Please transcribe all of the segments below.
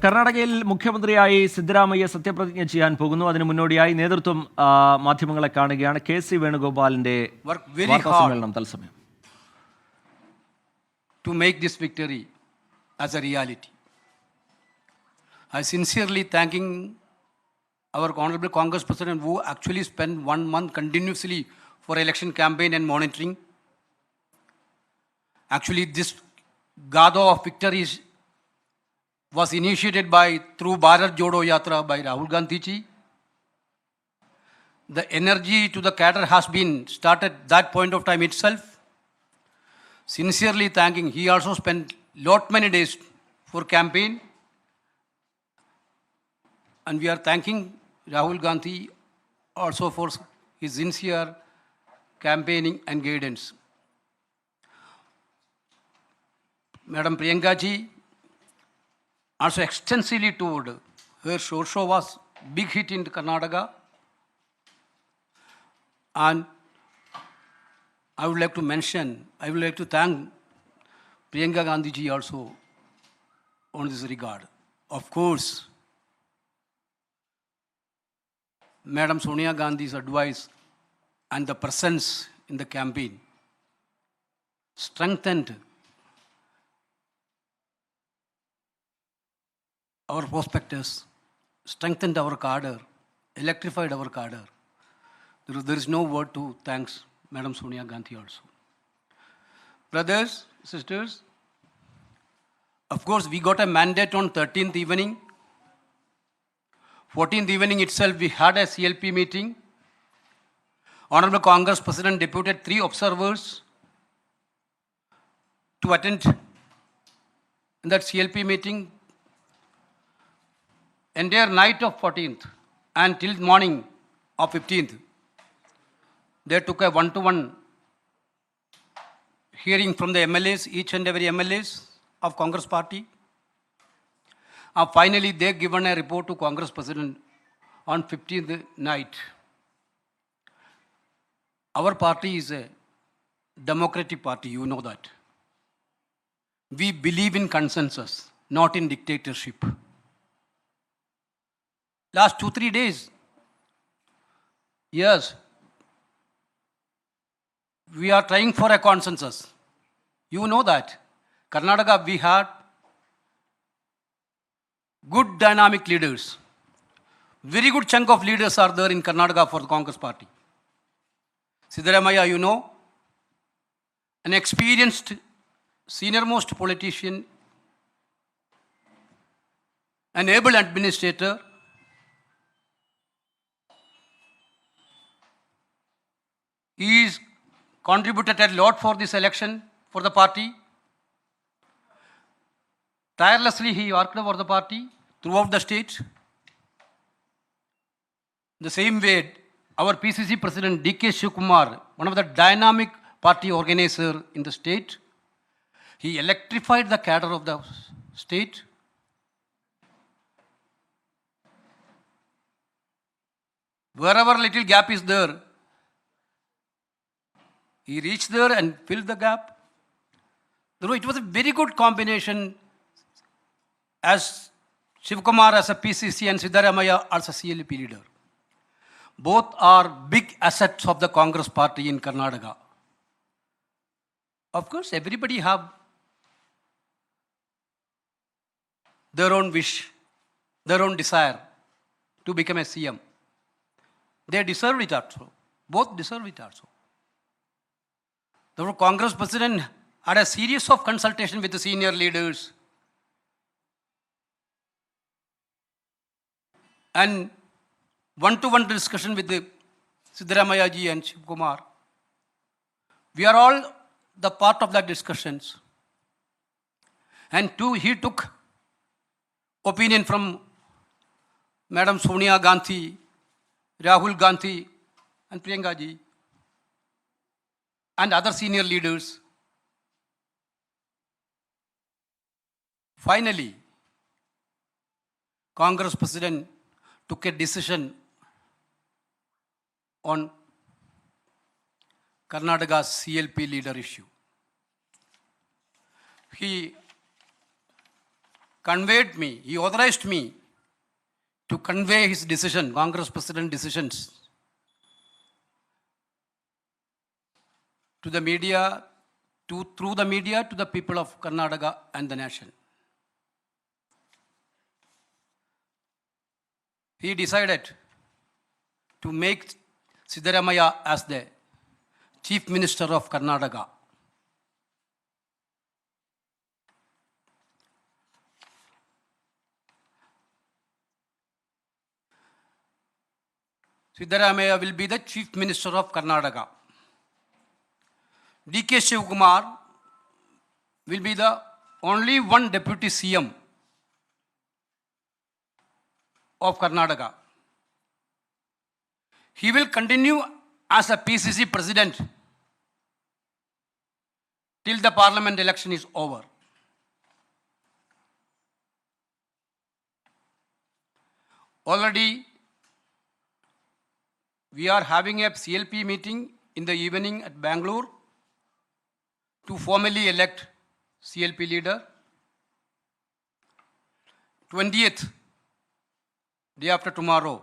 കർണാടകയിൽ മുഖ്യമന്ത്രിയായി സിദ്ധരാമയ്യ സത്യപ്രതിജ്ഞ ചെയ്യാൻ പോകുന്നു. അതിനു മുന്നോടിയായി നേതൃത്വം മാധ്യമങ്ങളെ കാണുകയാണ്. കെ.സി. വേണുഗോപാലിന്റെ വാർത്താസമ്മേളനം തത്സമയം. To make this victory as a reality. I sincerely thanking our Honorable Congress President who actually spent 1 month continuously for election campaign and monitoring. Actually, this Gado of victory was initiated through Bharat Jodo Yatra by Rahul Gandhi ji. The energy to the cadre has been started that point of time itself. Sincerely thanking, he also spent many days for campaign, and we are thanking Rahul Gandhi also for his sincere campaigning and guidance. Madam Priyanka ji also extensively toured. Her show was big hit in Karnataka, and I would like to thank Priyanka Gandhi ji also on this regard. Of course, Madam Sonia Gandhi's advice and the presence in the campaign strengthened our prospectus, strengthened our cadre, electrified our cadre. There is no word to thanks Madam Sonia Gandhi also. Brothers, sisters, of course we got a mandate on 13th evening. 14th evening itself we had a CLP meeting. Honorable Congress President deputed 3 observers to attend in that CLP meeting. Entire night of 14th and till morning of 15th, they took a one-to-one hearing from the MLAs, each and every MLAs of Congress party. Finally, they given a report to Congress President on 15th night. Our party is a democratic party, you know that. We believe in consensus, not in dictatorship. Last 2-3 days, yes, we are trying for a consensus. You know that. Karnataka, we had good dynamic leaders. Very good chunk of leaders are there in Karnataka for the Congress party. Siddaramaiah, you know, an experienced senior most politician, an able administrator. He is contributed a lot for this election for the party. Tirelessly he worked for the party throughout the state. The same way, our PCC President D.K. Shivakumar, one of the dynamic party organizer in the state, he electrified the cadre of the state. Wherever little gap is there, he reached there and filled the gap. It was a very good combination as Shivakumar as a PCC and Siddaramaiah as a CLP leader. Both are big assets of the Congress party in Karnataka. Of course, everybody have their own wish, their own desire to become a CM. They deserve it also. Both deserve it also. The Congress President had a series of consultation with the senior leaders and one-to-one discussion with the Siddaramaiah ji and Shivakumar. We are all the part of that discussions. And he took opinion from Madam Sonia Gandhi, Rahul Gandhi and Priyanka ji and other senior leaders. Finally, Congress President took a decision on Karnataka's CLP leader issue. He conveyed me, he authorized me to convey his decision, Congress President decisions, to the media, through the media to the people of Karnataka and the nation. He decided to make Siddaramaiah as the Chief Minister of Karnataka. Siddaramaiah will be the Chief Minister of Karnataka. D.K. Shivkumar will be the only one Deputy CM of Karnataka. He will continue as a PCC President till the Parliament election is over. Already, we are having a CLP meeting in the evening at Bangalore to formally elect CLP leader. 20th, day after tomorrow,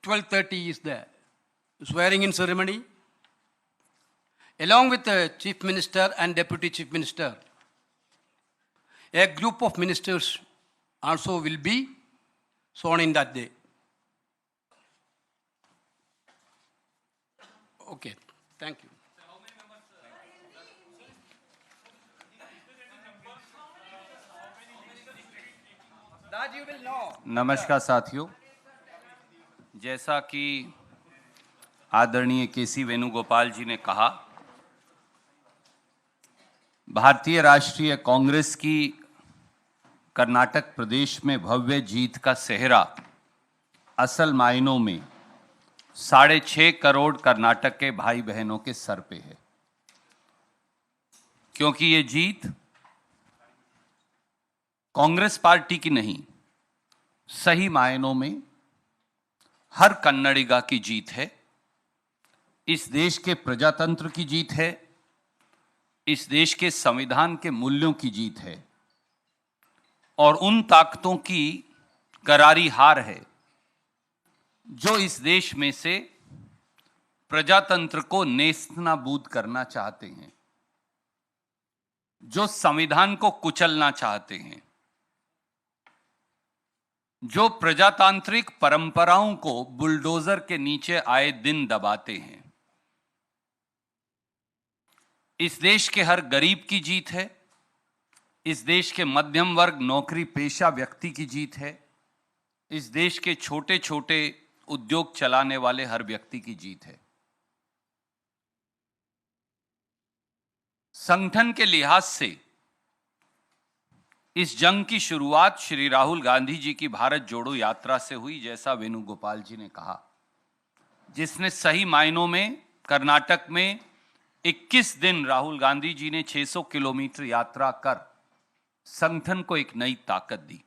12:30 is the swearing-in ceremony. Along with the Chief Minister and Deputy Chief Minister, a group of ministers also will be sworn in that day. Okay, thank you. That you will know. नमस्कार साथियों, जैसा कि आदरणीय केसी वेणुगोपाल जी ने कहा, भारतीय राष्ट्रीय कांग्रेस की कर्नाटक प्रदेश में भव्य जीत का सेहरा असल मायनों में 6.5 करोड़ कर्नाटक के भाई बहनों के सर पे है, क्योंकि ये जीत कांग्रेस पार्टी की नहीं, सही मायनों में हर कन्नडिगा की जीत है। इस देश के प्रजातंत्र की जीत है, इस देश के संविधान के मूल्यों की जीत है और उन ताकतों की करारी हार है जो इस देश में से प्रजातंत्र को नेस्तनाबूद करना चाहते हैं, जो संविधान को कुचलना चाहते हैं, जो प्रजातांत्रिक परंपराओं को बुलडोजर के नीचे आए दिन दबाते हैं। इस देश के हर गरीब की जीत है, इस देश के मध्यम वर्ग नौकरी पेशा व्यक्ति की जीत है, इस देश के छोटे छोटे उद्योग चलाने वाले हर व्यक्ति की जीत है। संगठन के लिहाज से इस जंग की शुरुआत श्री राहुल गांधी जी की भारत जोड़ो यात्रा से हुई, जैसा वेणुगोपाल जी ने कहा, जिसने सही मायनों में कर्नाटक में 21 दिन राहुल गांधी जी ने 600 किलोमीटर यात्रा कर संगठन को एक नई ताकत दी।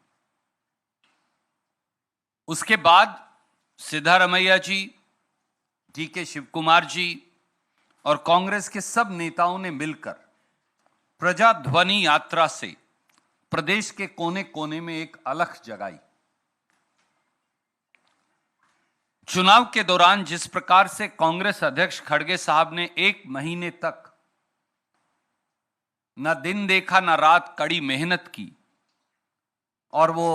उसके बाद सिद्धारमैया जी, डी.के. शिवकुमार जी और कांग्रेस के सब नेताओं ने मिलकर प्रजाध्वनि यात्रा से प्रदेश के कोने कोने में एक अलख जगाई। चुनाव के दौरान जिस प्रकार से कांग्रेस अध्यक्ष खड़गे साहब ने 1 महीने तक न दिन देखा न रात कड़ी मेहनत की और वो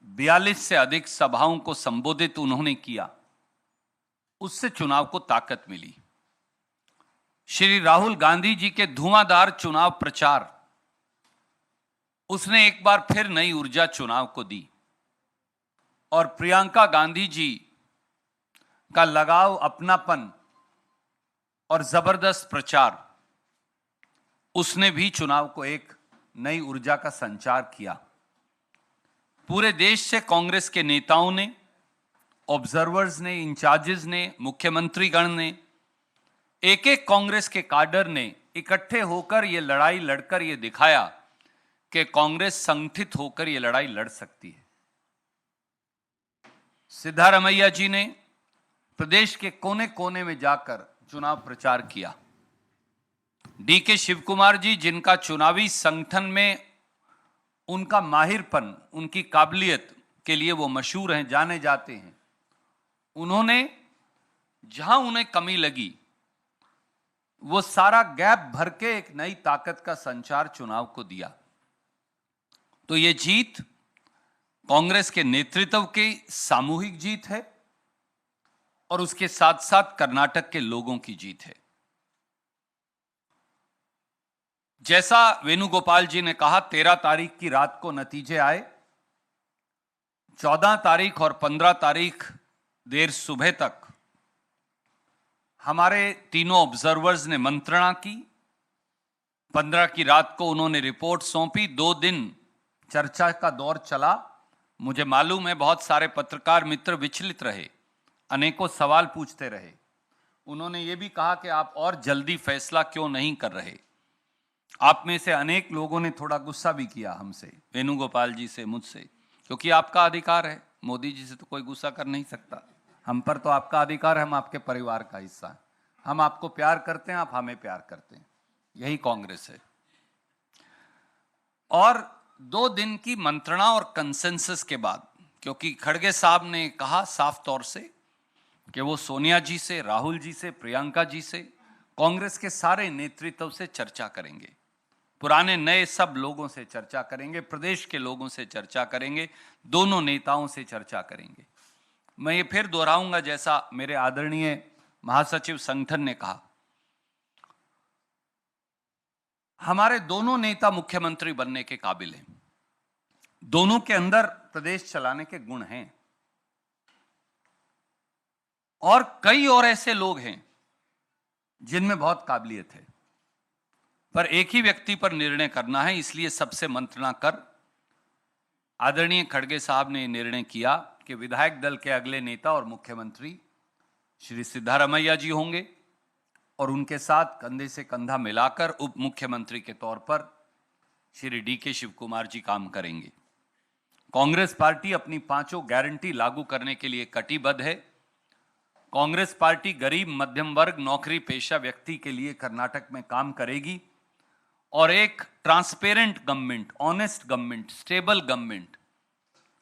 42 से अधिक सभाओं को संबोधित उन्होंने किया, उससे चुनाव को ताकत मिली। श्री राहुल गांधी जी के धुआंधार चुनाव प्रचार, उसने एक बार फिर नई ऊर्जा चुनाव को दी और प्रियंका गांधी जी का लगाव, अपनापन और जबरदस्त प्रचार, उसने भी चुनाव को एक नई ऊर्जा का संचार किया। पूरे देश से कांग्रेस के नेताओं ने, ऑब्जर्वर्स ने, इंचार्जेस ने, मुख्यमंत्रीगण ने, एक एक कांग्रेस के काडर ने इकट्ठे होकर ये लड़ाई लड़कर ये दिखाया कि कांग्रेस संगठित होकर ये लड़ाई लड़ सकती है। सिद्धारमैया जी ने प्रदेश के कोने कोने में जाकर चुनाव प्रचार किया। डी.के. शिवकुमार जी, जिनका चुनावी संगठन में उनका माहिरपन, उनकी काबिलियत के लिए वो मशहूर हैं, जाने जाते हैं। उन्होंने जहां उन्हें कमी लगी वो सारा गैप भर के एक नई ताकत का संचार चुनाव को दिया। तो ये जीत कांग्रेस के नेतृत्व की सामूहिक जीत है और उसके साथ साथ कर्नाटक के लोगों की जीत है। जैसा वेणुगोपाल जी ने कहा, 13 तारीख की रात को नतीजे आए। 14 तारीख और 15 तारीख देर सुबह तक हमारे तीनों ऑब्जर्वर्स ने मंत्रणा की। 15 की रात को उन्होंने रिपोर्ट सौंपी। 2 दिन चर्चा का दौर चला। मुझे मालूम है बहुत सारे पत्रकार मित्र विचलित रहे, अनेकों सवाल पूछते रहे। उन्होंने ये भी कहा कि आप और जल्दी फैसला क्यों नहीं कर रहे। आप में से अनेक लोगों ने थोड़ा गुस्सा भी किया हमसे, वेणुगोपाल जी से, मुझसे, क्योंकि आपका अधिकार है। मोदी जी से तो कोई गुस्सा कर नहीं सकता। हम पर तो आपका अधिकार है, हम आपके परिवार का हिस्सा हैं। हम आपको प्यार करते हैं, आप हमें प्यार करते हैं। यही कांग्रेस है। और 2 दिन की मंत्रणा और कंसेंसस के बाद, क्योंकि खड़गे साहब ने कहा साफ तौर से कि वो सोनिया जी से, राहुल जी से, प्रियंका जी से, कांग्रेस के सारे नेतृत्व से चर्चा करेंगे। पुराने नए सब लोगों से चर्चा करेंगे, प्रदेश के लोगों से चर्चा करेंगे, दोनों नेताओं से चर्चा करेंगे। मैं ये फिर दोहराऊंगा जैसा मेरे आदरणीय महासचिव संगठन ने कहा, हमारे दोनों नेता मुख्यमंत्री बनने के काबिल हैं। दोनों के अंदर प्रदेश चलाने के गुण हैं। और कई और ऐसे लोग हैं जिनमें बहुत काबिलियत है, पर एक ही व्यक्ति पर निर्णय करना है। इसलिए सबसे मंत्रणा कर आदरणीय खड़गे साहब ने निर्णय किया कि विधायक दल के अगले नेता और मुख्यमंत्री श्री सिद्धारमैया जी होंगे और उनके साथ कंधे से कंधा मिलाकर उप मुख्यमंत्री के तौर पर श्री DK शिव कुमार जी काम करेंगे। कांग्रेस पार्टी अपनी 5 गारंटी लागू करने के लिए कटिबद्ध है। कांग्रेस पार्टी गरीब, मध्यम वर्ग, नौकरी पेशा व्यक्ति के लिए कर्नाटक में काम करेगी और एक transparent government, honest government, stable government,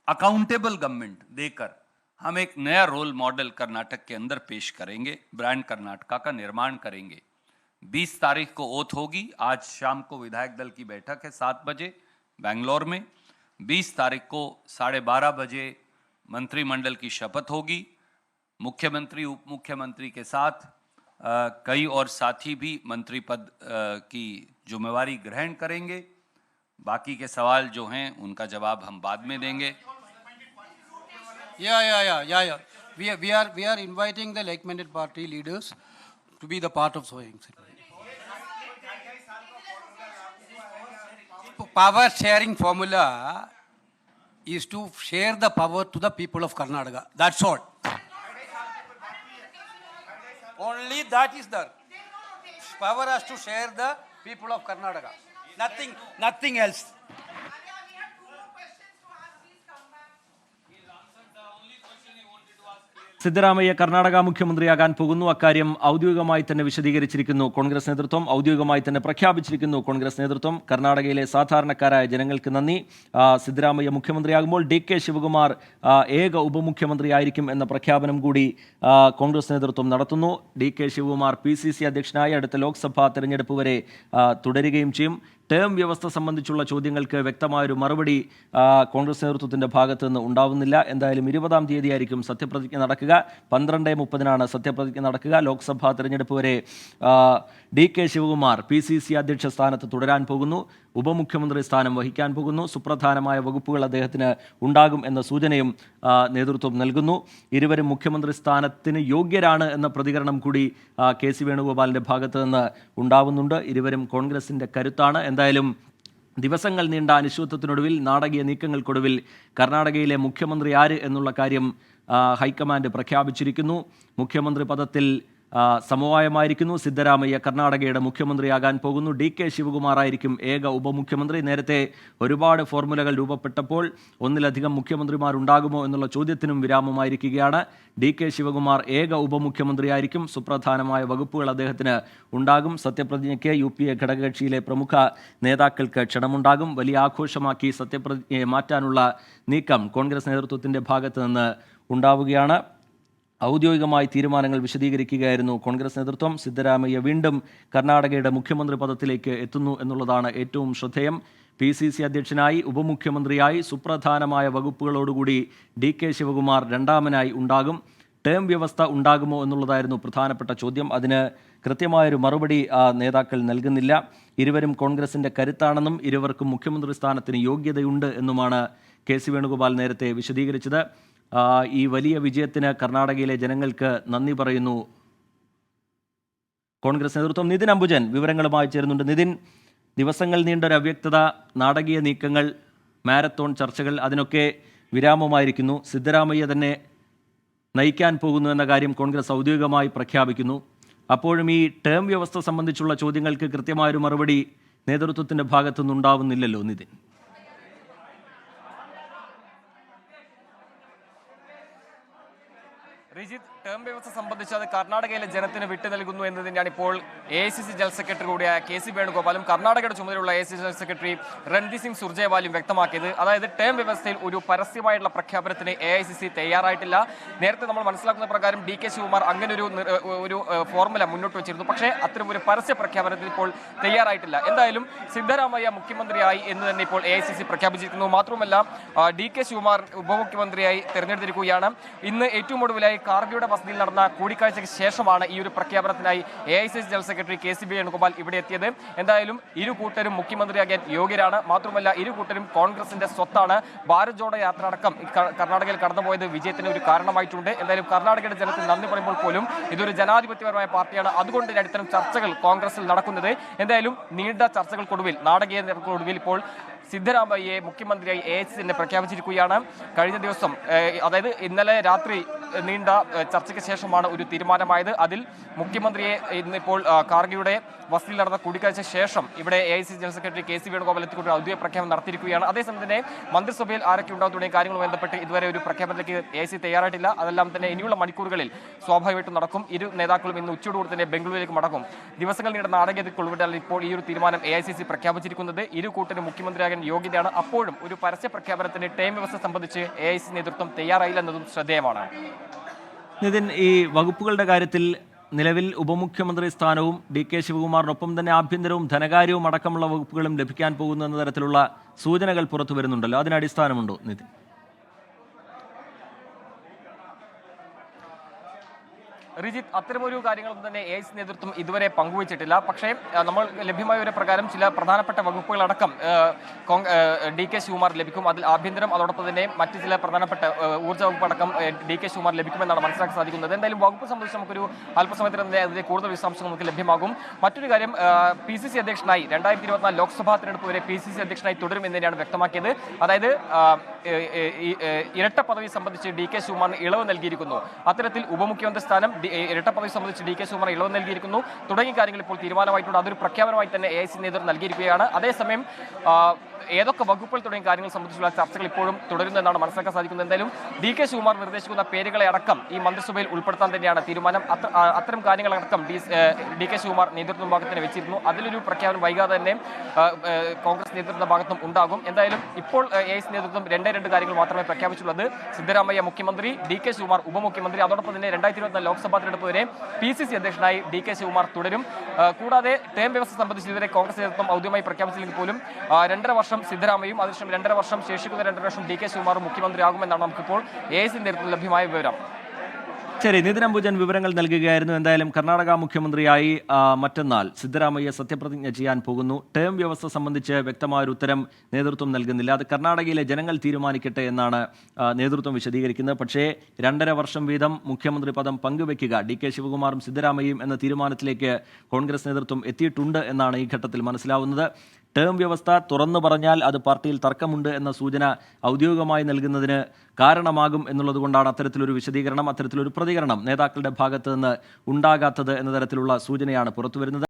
accountable government देकर हम एक नया रोल मॉडल कर्नाटक के अंदर पेश करेंगे। ब्रांड कर्नाटका का निर्माण करेंगे। 20 तारीख को ओथ होगी। आज शाम को विधायक दल की बैठक है 7 बजे बेंगलोर में। 20 तारीख को 12:30 बजे मंत्रिमंडल की शपथ होगी। मुख्यमंत्री, उप मुख्यमंत्री के साथ कई और साथी भी मंत्री पद की जिम्मेवारी ग्रहण करेंगे। बाकी के सवाल जो हैं उनका जवाब हम बाद में देंगे। Yeah. We are inviting the like-minded party leaders to be the part of sowing ceremony. Power sharing formula is to share the power to the people of Karnataka. That's all. Only that is there. Power has to share the people of Karnataka. Nothing else. Siddaramaiah Karnataka മുഖ്യമന്ത്രിയാകാൻ പോകുന്നു. അക്കാര്യം ഔദ്യോഗികമായി തന്നെ വിശദീകരിച്ചിരിക്കുന്നു കോൺഗ്രസ് നേതൃത്വം. ഔദ്യോഗികമായി തന്നെ പ്രഖ്യാപിച്ചിരിക്കുന്നു കോൺഗ്രസ് നേതൃത്വം. കർണാടകയിലെ സാധാരണക്കാരായ ജനങ്ങൾക്ക് നന്ദി. സിദ്ധരാമയ്യ മുഖ്യമന്ത്രിയാകുമ്പോൾ DK ശിവകുമാർ ഏക ഉപമുഖ്യമന്ത്രിയായിരിക്കും എന്ന പ്രഖ്യാപനം കൂടി കോൺഗ്രസ് നേതൃത്വം നടത്തുന്നു. DK ശിവകുമാർ PCC അധ്യക്ഷനായി അടുത്ത ലോക്സഭാ തെരഞ്ഞെടുപ്പ് വരെ തുടരുകയും ചെയ്യും. ടേം വ്യവസ്ഥ സംബന്ധിച്ചുള്ള ചോദ്യങ്ങൾക്ക് വ്യക്തമായൊരു മറുപടി കോൺഗ്രസ് നേതൃത്വത്തിൻ്റെ ഭാഗത്തു നിന്ന് ഉണ്ടാവുന്നില്ല. എന്തായാലും 20-ാം തീയതിയായിരിക്കും സത്യപ്രതിജ്ഞ നടക്കുക. 12:30 സത്യപ്രതിജ്ഞ നടക്കുക. ലോക്സഭാ തെരഞ്ഞെടുപ്പ് വരെ DK ശിവകുമാർ PCC അധ്യക്ഷ സ്ഥാനത്ത് തുടരാൻ പോകുന്നു. ഉപമുഖ്യമന്ത്രി സ്ഥാനം വഹിക്കാൻ പോകുന്നു. സുപ്രധാനമായ വകുപ്പുകൾ അദ്ദേഹത്തിന് ഉണ്ടാകും എന്ന സൂചനയും നേതൃത്വം നൽകുന്നു. ഇരുവരും മുഖ്യമന്ത്രി സ്ഥാനത്തിന് യോഗ്യരാണ് എന്ന പ്രതികരണം കൂടി KC വേണുഗോപാലിൻ്റെ ഭാഗത്ത് നിന്ന് ഉണ്ടാവുന്നുണ്ട്. ഇരുവരും കോൺഗ്രസിൻ്റെ കരുത്താണ്. എന്തായാലും ദിവസങ്ങൾ നീണ്ട അനിശ്ചിതത്വത്തിനൊടുവിൽ, നാടകീയ നീക്കങ്ങൾക്കൊടുവിൽ കർണാടകയിലെ മുഖ്യമന്ത്രി ആര് എന്നുള്ള കാര്യം ഹൈക്കമാൻഡ് പ്രഖ്യാപിച്ചിരിക്കുന്നു. മുഖ്യമന്ത്രി പദത്തിൽ സമവായമായിരിക്കുന്നു. സിദ്ധരാമയ്യ കർണാടകയുടെ മുഖ്യമന്ത്രിയാകാൻ പോകുന്നു. DK ശിവകുമാർ ആയിരിക്കും ഏക ഉപമുഖ്യമന്ത്രി. നേരത്തെ ഒരുപാട് ഫോർമുലകൾ രൂപപ്പെട്ടപ്പോൾ ഒന്നിലധികം മുഖ്യമന്ത്രിമാരുണ്ടാകുമോ എന്നുള്ള ചോദ്യത്തിനും വിരാമമായിരിക്കുകയാണ്. DK ശിവകുമാർ ഏക ഉപമുഖ്യമന്ത്രിയായിരിക്കും. സുപ്രധാനമായ വകുപ്പുകൾ അദ്ദേഹത്തിന് ഉണ്ടാകും. സത്യപ്രതിജ്ഞയ്ക്ക് UPA ഘടകകക്ഷിയിലെ പ്രമുഖ നേതാക്കൾക്ക് ക്ഷണമുണ്ടാകും. വലിയ ആഘോഷമാക്കി സത്യപ്രതിജ്ഞയെ മാറ്റാനുള്ള നീക്കം കോൺഗ്രസ് നേതൃത്വത്തിൻ്റെ ഭാഗത്ത് നിന്ന് ഉണ്ടാവുകയാണ്. ഔദ്യോഗികമായി തീരുമാനങ്ങൾ വിശദീകരിക്കുകയായിരുന്നു കോൺഗ്രസ് നേതൃത്വം. സിദ്ധരാമയ്യ വീണ്ടും കർണാടകയുടെ മുഖ്യമന്ത്രി പദത്തിലേക്ക് എത്തുന്നു എന്നുള്ളതാണ് ഏറ്റവും ശ്രദ്ധേയം. PCC അധ്യക്ഷനായി, ഉപമുഖ്യമന്ത്രിയായി സുപ്രധാനമായ വകുപ്പുകളോടുകൂടി DK ശിവകുമാർ രണ്ടാമനായി ഉണ്ടാകും. ടേം വ്യവസ്ഥ ഉണ്ടാകുമോ എന്നുള്ളതായിരുന്നു പ്രധാനപ്പെട്ട ചോദ്യം. അതിന് കൃത്യമായൊരു മറുപടി നേതാക്കൾ നൽകുന്നില്ല. ഇരുവരും കോൺഗ്രസിൻ്റെ കരുത്താണെന്നും ഇരുവർക്കും മുഖ്യമന്ത്രി സ്ഥാനത്തിന് യോഗ്യതയുണ്ട് എന്നുമാണ് KC വേണുഗോപാൽ നേരത്തെ വിശദീകരിച്ചത്. ഈ വലിയ വിജയത്തിന് കർണാടകയിലെ ജനങ്ങൾക്ക് നന്ദി പറയുന്നു കോൺഗ്രസ് നേതൃത്വം. നിതിൻ അംബുജൻ വിവരങ്ങളുമായി ചേരുന്നുണ്ട്. നിതിൻ, ദിവസങ്ങൾ നീണ്ടൊരു അവ്യക്തത, നാടകീയ നീക്കങ്ങൾ, മാരത്തോൺ ചർച്ചകൾ, അതിനൊക്കെ വിരാമമായിരിക്കുന്നു. സിദ്ധരാമയ്യ തന്നെ നയിക്കാൻ പോകുന്നു എന്ന കാര്യം കോൺഗ്രസ് ഔദ്യോഗികമായി പ്രഖ്യാപിക്കുന്നു. അപ്പോഴും ഈ ടേം വ്യവസ്ഥ സംബന്ധിച്ചുള്ള ചോദ്യങ്ങൾക്ക് കൃത്യമായൊരു മറുപടി നേതൃത്വത്തിൻ്റെ ഭാഗത്തുനിന്നുണ്ടാവുന്നില്ലല്ലോ നിതിൻ. റിജിത്ത്, ടേം വ്യവസ്ഥ സംബന്ധിച്ച് അത് കർണാടകയിലെ ജനത്തിന് വിട്ടു നൽകുന്നു എന്ന് തന്നെയാണ് ഇപ്പോൾ AICC ജനറൽ സെക്രട്ടറി കൂടിയായ KC വേണുഗോപാലും കർണാടകയുടെ ചുമതലയുള്ള AICC general secretary Randeep Singh സുർജേവാലയും വ്യക്തമാക്കിയത്. അതായത് ടേം വ്യവസ്ഥയിൽ ഒരു പരസ്യമായിട്ടുള്ള പ്രഖ്യാപനത്തിന് AICC തയ്യാറായിട്ടില്ല. നേരത്തെ നമ്മൾ മനസ്സിലാക്കുന്ന പ്രകാരം DK ശിവകുമാർ അങ്ങനെ ഒരു ഫോർമുല മുന്നോട്ട് വെച്ചിരുന്നു. പക്ഷേ അത്തരം ഒരു പരസ്യ പ്രഖ്യാപനത്തിന് ഇപ്പോൾ തയ്യാറായിട്ടില്ല. എന്തായാലും സിദ്ധരാമയ്യ മുഖ്യമന്ത്രിയായി എന്ന് തന്നെ ഇപ്പോൾ AICC പ്രഖ്യാപിച്ചിരിക്കുന്നു. മാത്രമല്ല DK ശിവകുമാർ ഉപമുഖ്യമന്ത്രിയായി തെരഞ്ഞെടുത്തിരിക്കുകയാണ്. ഇന്ന് ഏറ്റവും ഒടുവിലായി കാർഗിയുടെ വസതിയിൽ നടന്ന കൂടിക്കാഴ്ചയ്ക്ക് ശേഷമാണ് ഈ ഒരു പ്രഖ്യാപനത്തിനായി AICC general secretary KC Venugopal ഇവിടെ എത്തിയത്. എന്തായാലും ഇരു കൂട്ടരും മുഖ്യമന്ത്രിയാകാൻ യോഗ്യരാണ്. മാത്രമല്ല ഇരു കൂട്ടരും കോൺഗ്രസിന്റെ സ്വത്താണ്. ഭാരത് ജോഡോ യാത്ര അടക്കം കർണാടകയിൽ കടന്നുപോയത് വിജയത്തിന് ഒരു കാരണമായിട്ടുണ്ട്. എന്തായാലും കർണാടകയുടെ ജനത്തിന് നന്ദി പറയുമ്പോൾ പോലും ഇതൊരു ജനാധിപത്യപരമായ പാർട്ടിയാണ്. അതുകൊണ്ട് തന്നെ ഇത്തരം ചർച്ചകൾ കോൺഗ്രസിൽ നടക്കുന്നത്. എന്തായാലും നീണ്ട ചർച്ചകൾക്കൊടുവിൽ, നാടകീയ ചർച്ചകൾക്കൊടുവിൽ ഇപ്പോൾ സിദ്ധരാമയ്യയെ മുഖ്യമന്ത്രിയായി AICC തന്നെ പ്രഖ്യാപിച്ചിരിക്കുകയാണ്. കഴിഞ്ഞ ദിവസം, അതായത് ഇന്നലെ രാത്രി നീണ്ട ചർച്ചയ്ക്ക് ശേഷമാണ് ഒരു തീരുമാനമായത്. അതിൽ മുഖ്യമന്ത്രിയെ ഇന്നിപ്പോൾ കാർഗിയുടെ വസതിയിൽ നടന്ന കൂടിക്കാഴ്ച ശേഷം ഇവിടെ AICC general secretary KC Venugopal എത്തിക്കൊണ്ട് ഔദ്യോഗിക പ്രഖ്യാപനം നടത്തിയിരിക്കുകയാണ്. അതേസമയം തന്നെ മന്ത്രിസഭയിൽ ആരൊക്കെ ഉണ്ടാവും തുടങ്ങിയ കാര്യങ്ങളുമായി ബന്ധപ്പെട്ട് ഇതുവരെ ഒരു പ്രഖ്യാപനത്തിലേക്ക് AICC തയ്യാറായിട്ടില്ല. അതെല്ലാം തന്നെ ഇനിയുള്ള മണിക്കൂറുകളിൽ സ്വാഭാവികമായിട്ടും നടക്കും. ഇരു നേതാക്കളും ഇന്ന് ഉച്ചയോടുകൂടി തന്നെ ബംഗളൂരുവിലേക്ക് മടങ്ങും. ദിവസങ്ങൾ നീണ്ട നാടകീയതയ്ക്കുള്ളിലാണ് ഇപ്പോൾ ഈ ഒരു തീരുമാനം AICC പ്രഖ്യാപിച്ചിരിക്കുന്നത്. ഇരു കൂട്ടരും മുഖ്യമന്ത്രിയാകാൻ യോഗ്യതയാണ്. അപ്പോഴും ഒരു പരസ്യ പ്രഖ്യാപനത്തിന് ടൈം വ്യവസ്ഥ സംബന്ധിച്ച് AICC നേതൃത്വം തയ്യാറായില്ല എന്നതും ശ്രദ്ധേയമാണ്. നിതിൻ, ഈ വകുപ്പുകളുടെ കാര്യത്തിൽ നിലവിൽ ഉപമുഖ്യമന്ത്രി സ്ഥാനവും DK ശിവകുമാറിനൊപ്പം തന്നെ ആഭ്യന്തരവും ധനകാര്യവും അടക്കമുള്ള വകുപ്പുകളും ലഭിക്കാൻ പോകുന്നു എന്ന തരത്തിലുള്ള സൂചനകൾ പുറത്തു വരുന്നുണ്ടല്ലോ. അതിന് അടിസ്ഥാനമുണ്ടോ നിതിൻ? റിജിത്ത്, അത്തരമൊരു കാര്യങ്ങളൊന്നും തന്നെ AICC നേതൃത്വം ഇതുവരെ പങ്കുവച്ചിട്ടില്ല. പക്ഷേ നമ്മൾ ലഭ്യമായ ഒരു പ്രകാരം ചില പ്രധാനപ്പെട്ട വകുപ്പുകളടക്കം DK ശിവകുമാർ ലഭിക്കും. അതിൽ ആഭ്യന്തരം, അതോടൊപ്പം തന്നെ മറ്റ് ചില പ്രധാനപ്പെട്ട ഊർജ്ജ വകുപ്പ് അടക്കം DK ശിവകുമാർ ലഭിക്കുമെന്നാണ് മനസ്സിലാക്കാൻ സാധിക്കുന്നത്. എന്തായാലും വകുപ്പ് സംബന്ധിച്ച് നമുക്കൊരു അല്പസമയത്തിന് തന്നെ അതിന്റെ കൂടുതൽ വിശദാംശങ്ങൾ നമുക്ക് ലഭ്യമാകും. മറ്റൊരു കാര്യം, PCC അധ്യക്ഷനായി 2024 ലോക്സഭാ തെരഞ്ഞെടുപ്പ് വരെ PCC അധ്യക്ഷനായി തുടരും എന്ന് തന്നെയാണ് വ്യക്തമാക്കിയത്. അതായത് ഇരട്ട പദവി സംബന്ധിച്ച് DK ശിവകുമാറിന് ഇളവ് നൽകിയിരിക്കുന്നു. അത്തരത്തിൽ ഉപമുഖ്യമന്ത്രി സ്ഥാനം, ഇരട്ട പദവി സംബന്ധിച്ച് DK ശിവകുമാർ ഇളവ് നൽകിയിരിക്കുന്നു തുടങ്ങിയ കാര്യങ്ങൾ ഇപ്പോൾ തീരുമാനമായിട്ടുണ്ട്. അതൊരു പ്രഖ്യാപനമായി തന്നെ AICC നേതൃത്വം നൽകിയിരിക്കുകയാണ്. അതേസമയം ഏതൊക്കെ വകുപ്പുകൾ തുടങ്ങിയ കാര്യങ്ങൾ സംബന്ധിച്ചുള്ള ചർച്ചകൾ ഇപ്പോഴും തുടരുന്നതെന്നാണ് മനസ്സിലാക്കാൻ സാധിക്കുന്നത്. എന്തായാലും DK ശിവകുമാർ നിർദ്ദേശിക്കുന്ന പേരുകളെ അടക്കം ഈ മന്ത്രിസഭയിൽ ഉൾപ്പെടുത്താൻ തന്നെയാണ് തീരുമാനം. അത്തരം കാര്യങ്ങളടക്കം DK ശിവകുമാർ നേതൃത്വ ഭാഗത്തിന് വെച്ചിരുന്നു. അതിലൊരു പ്രഖ്യാപനം വൈകാതെ തന്നെ കോൺഗ്രസ് നേതൃത്വ ഭാഗത്തും ഉണ്ടാകും. എന്തായാലും ഇപ്പോൾ AICC നേതൃത്വം രണ്ട് കാര്യങ്ങൾ മാത്രമേ പ്രഖ്യാപിച്ചുള്ളത്. സിദ്ധരാമയ്യ മുഖ്യമന്ത്രി, DK ശിവകുമാർ ഉപമുഖ്യമന്ത്രി. അതോടൊപ്പം തന്നെ 2024 ലോക്സഭാ തെരഞ്ഞെടുപ്പ് വരെ PCC അധ്യക്ഷനായി DK ശിവകുമാർ തുടരും. കൂടാതെ ടേം വ്യവസ്ഥ സംബന്ധിച്ച് ഇതുവരെ കോൺഗ്രസ് നേതൃത്വം ഔദ്യോഗികമായി പ്രഖ്യാപിച്ചില്ലെങ്കിൽ പോലും 2.5 വർഷം സിദ്ധരാമയ്യയും അതിനുശേഷം 2.5 വർഷം ശേഷിക്കുന്ന 2.5 വർഷം DK ശിവകുമാറും മുഖ്യമന്ത്രിയാകുമെന്നാണ് നമുക്കിപ്പോൾ AICC നേതൃത്വത്തിൽ ലഭ്യമായ വിവരം. ശരി, നിതിൻ അംബുജൻ വിവരങ്ങൾ നൽകുകയായിരുന്നു. എന്തായാലും കർണാടക മുഖ്യമന്ത്രിയായി മറ്റന്നാൾ സിദ്ധരാമയ്യ സത്യപ്രതിജ്ഞ ചെയ്യാൻ പോകുന്നു. ടേം വ്യവസ്ഥ സംബന്ധിച്ച് വ്യക്തമായൊരു ഉത്തരം നേതൃത്വം നൽകുന്നില്ല. അത് കർണാടകയിലെ ജനങ്ങൾ തീരുമാനിക്കട്ടെ എന്നാണ് നേതൃത്വം വിശദീകരിക്കുന്നത്. പക്ഷേ 2.5 വർഷം വീതം മുഖ്യമന്ത്രി പദം പങ്കുവെക്കുക DK ശിവകുമാറും സിദ്ധരാമയ്യയും എന്ന തീരുമാനത്തിലേക്ക് കോൺഗ്രസ് നേതൃത്വം എത്തിയിട്ടുണ്ട് എന്നാണ് ഈ ഘട്ടത്തിൽ മനസ്സിലാവുന്നത്. ടേം വ്യവസ്ഥ തുറന്നു പറഞ്ഞാൽ അത് പാർട്ടിയിൽ തർക്കമുണ്ട് എന്ന സൂചന ഔദ്യോഗികമായി നൽകുന്നതിന് കാരണമാകും എന്നുള്ളതുകൊണ്ടാണ് അത്തരത്തിലൊരു വിശദീകരണം, അത്തരത്തിലൊരു പ്രതികരണം നേതാക്കളുടെ ഭാഗത്ത് നിന്ന് ഉണ്ടാകാത്തത് എന്ന തരത്തിലുള്ള സൂചനയാണ് പുറത്തുവരുന്നത്.